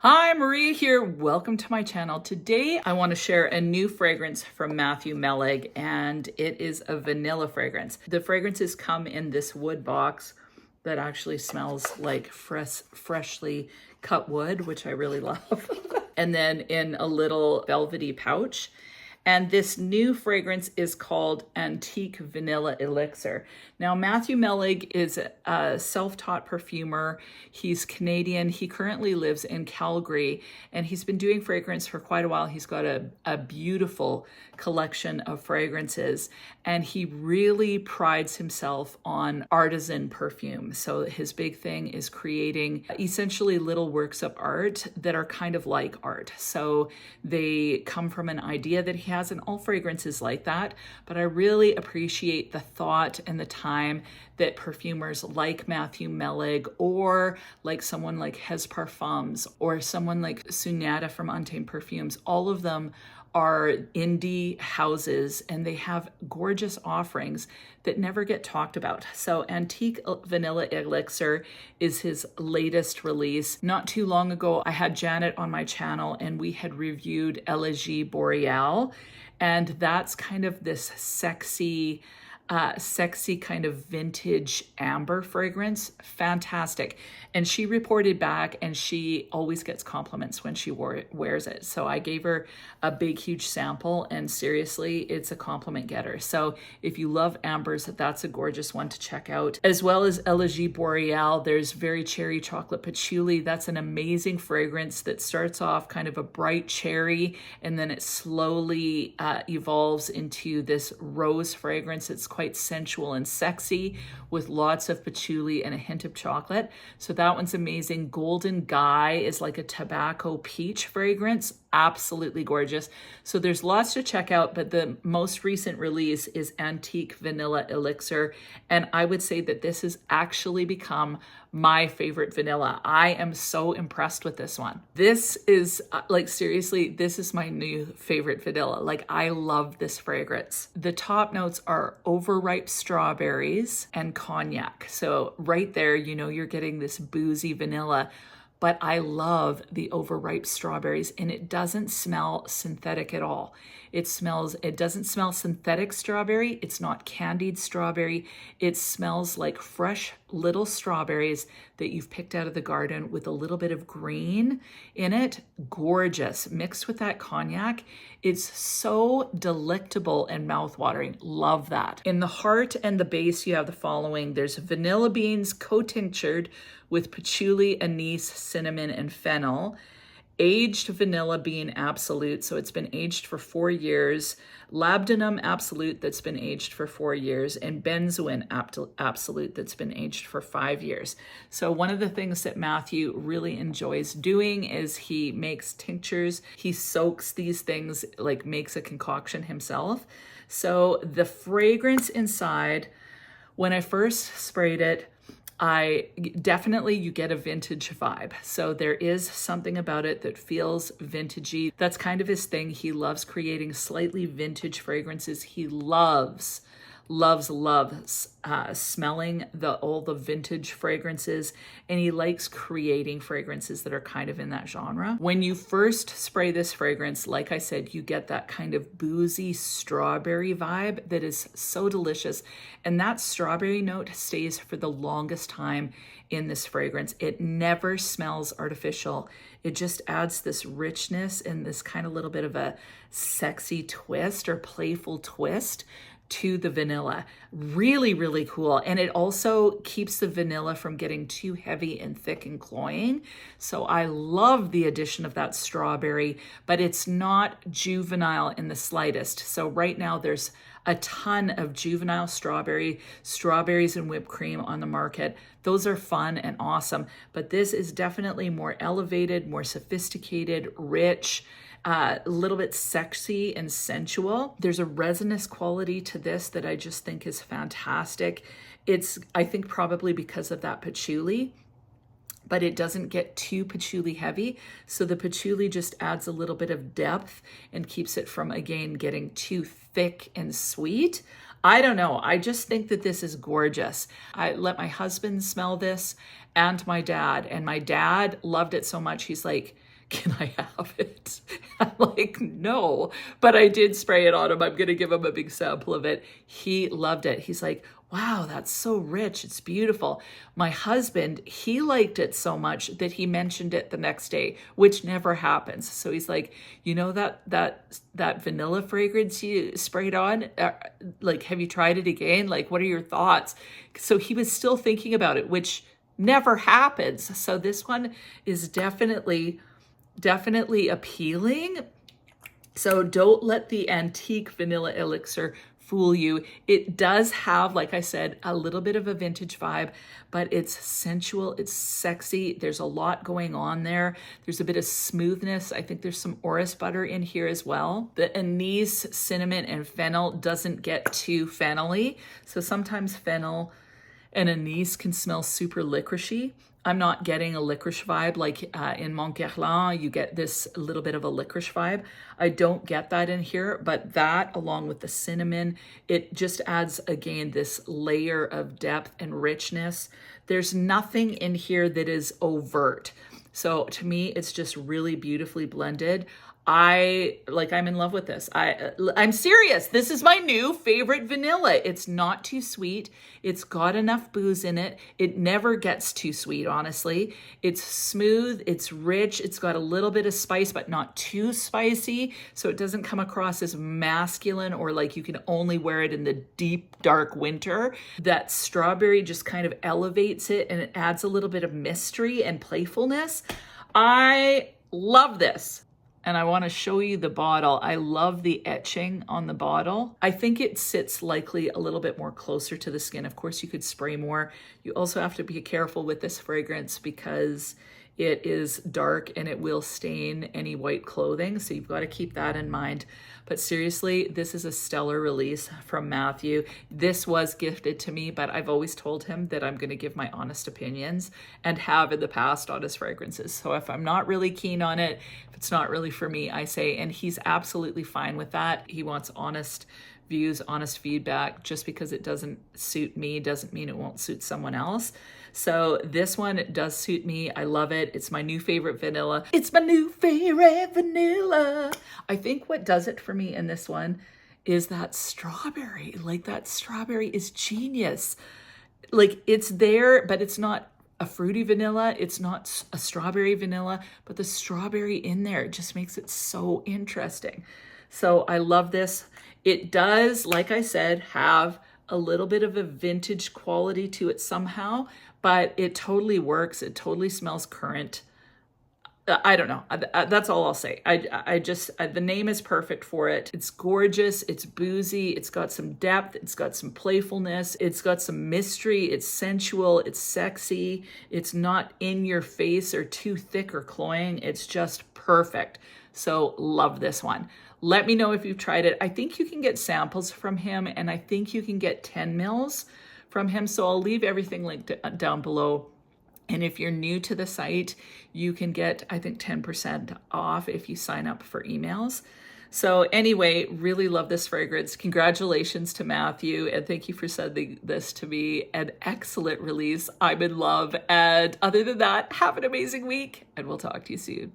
Hi, Maria here. Welcome to my channel. Today, I want to share a new fragrance from Melik, and it is a vanilla fragrance. The fragrances come in this wood box that actually smells like freshly cut wood, which I really love. And then in a little velvety pouch. And this new fragrance is called Antique Vanilla Elixir. Now, Melik is a self-taught perfumer. He's Canadian. He currently lives in Calgary, and he's been doing fragrance for quite a while. He's got a beautiful collection of fragrances, and he really prides himself on artisan perfume. So his big thing is creating essentially little works of art that are kind of like art. So they come from an idea that he has, and all fragrances like that. But I really appreciate the thought and the time that perfumers like Melik, or like someone like Perfumes, or someone like Sunyata from Untamed Perfumes, all of them are indie houses, and they have gorgeous offerings that never get talked about. So Antique Vanilla Elixir is his latest release. Not too long ago, I had Janet on my channel, and we had reviewed Elixir Boreal, and that's kind of this sexy kind of vintage amber fragrance. Fantastic. And she reported back, and she always gets compliments when she wears it. So I gave her a big, huge sample, and seriously, it's a compliment getter. So if you love ambers, that's a gorgeous one to check out. As well as Elixir Boreal, there's Very Cherry Chocolate Patchouli. That's an amazing fragrance that starts off kind of a bright cherry, and then it slowly evolves into this rose fragrance. It's quite sensual and sexy with lots of patchouli and a hint of chocolate. So that one's amazing. Golden Guy is like a tobacco peach fragrance. Absolutely gorgeous. So there's lots to check out, but the most recent release is Antique Vanilla Elixir. And I would say that this has actually become my favorite vanilla. I am so impressed with this one. This is like, seriously, this is my new favorite vanilla. Like, I love this fragrance. The top notes are overripe strawberries and cognac. So right there, you know, you're getting this boozy vanilla. But I love the overripe strawberries, and it doesn't smell synthetic at all. It doesn't smell synthetic strawberry. It's not candied strawberry. It smells like fresh little strawberries that you've picked out of the garden with a little bit of green in it. Gorgeous. Mixed with that cognac. It's so delectable and mouthwatering. Love that. In the heart and the base, you have the following. There's vanilla beans co-tinctured with patchouli, anise, cinnamon, and fennel. Aged vanilla bean absolute, so it's been aged for 4 years. Labdanum absolute, that's been aged for 4 years. And benzoin absolute, that's been aged for 5 years. So one of the things that Matthew really enjoys doing is he makes tinctures. He soaks these things, like makes a concoction himself. So the fragrance inside, when I first sprayed it, you get a vintage vibe. So there is something about it that feels vintagey. That's kind of his thing. He loves creating slightly vintage fragrances. He loves smelling all the vintage fragrances, and he likes creating fragrances that are kind of in that genre. When you first spray this fragrance, like I said, you get that kind of boozy strawberry vibe that is so delicious, and that strawberry note stays for the longest time in this fragrance. It never smells artificial. It just adds this richness and this kind of little bit of a sexy twist or playful twist to the vanilla. Really, really cool. And it also keeps the vanilla from getting too heavy and thick and cloying. So I love the addition of that strawberry, but it's not juvenile in the slightest. So right now there's a ton of juvenile strawberries and whipped cream on the market. Those are fun and awesome, but this is definitely more elevated, more sophisticated, rich, a little bit sexy and sensual. There's a resinous quality to this that I just think is fantastic. It's, I think, probably because of that patchouli, but it doesn't get too patchouli heavy. So the patchouli just adds a little bit of depth and keeps it from, again, getting too thick and sweet. I don't know. I just think that this is gorgeous. I let my husband smell this and my dad loved it so much. He's like, can I have it? I'm like, no, but I did spray it on him. I'm going to give him a big sample of it. He loved it. He's like, wow, that's so rich. It's beautiful. My husband, he liked it so much that he mentioned it the next day, which never happens. So he's like, you know, that vanilla fragrance you sprayed on, like, have you tried it again? Like, what are your thoughts? So he was still thinking about it, which never happens. So this one is definitely appealing. So don't let the antique vanilla elixir fool you. It does have, like I said, a little bit of a vintage vibe, but it's sensual, it's sexy. There's a lot going on there. There's a bit of smoothness. I think there's some orris butter in here as well. The anise, cinnamon, and fennel doesn't get too fennel-y. So sometimes fennel and anise can smell super licoricey. I'm not getting a licorice vibe like in Montguerlain. You get this little bit of a licorice vibe. I don't get that in here, but that along with the cinnamon, it just adds, again, this layer of depth and richness. There's nothing in here that is overt. So to me, it's just really beautifully blended. I'm in love with this. I'm serious. This is my new favorite vanilla. It's not too sweet. It's got enough booze in it. It never gets too sweet, honestly. It's smooth. It's rich. It's got a little bit of spice, but not too spicy. So it doesn't come across as masculine or like you can only wear it in the deep, dark winter. That strawberry just kind of elevates it and it adds a little bit of mystery and playfulness. I love this. And I want to show you the bottle. I love the etching on the bottle. I think it sits likely a little bit more closer to the skin. Of course, you could spray more. You also have to be careful with this fragrance because it is dark and it will stain any white clothing. So you've got to keep that in mind. But seriously, this is a stellar release from Matthew. This was gifted to me, but I've always told him that I'm going to give my honest opinions and have in the past on his fragrances. So if I'm not really keen on it, if it's not really for me, I say, and he's absolutely fine with that. He wants honest views, honest feedback. Just because it doesn't suit me doesn't mean it won't suit someone else. So this one does suit me. I love it. It's my new favorite vanilla. It's my new favorite vanilla. I think what does it for me in this one is that strawberry. Like, that strawberry is genius. Like, it's there, but it's not a fruity vanilla. It's not a strawberry vanilla, but the strawberry in there just makes it so interesting. So I love this. It does, like I said, have a little bit of a vintage quality to it somehow, but it totally works. It totally smells current. I don't know. That's all I'll say. The name is perfect for it. It's gorgeous. It's boozy. It's got some depth. It's got some playfulness. It's got some mystery. It's sensual. It's sexy. It's not in your face or too thick or cloying. It's just perfect. So love this one. Let me know if you've tried it. I think you can get samples from him, and I think you can get 10 mils from him. So I'll leave everything linked down below. And if you're new to the site, you can get, I think, 10% off if you sign up for emails. So anyway, really love this fragrance. Congratulations to Matthew, and thank you for sending this to me. An excellent release. I'm in love. And other than that, have an amazing week, and we'll talk to you soon.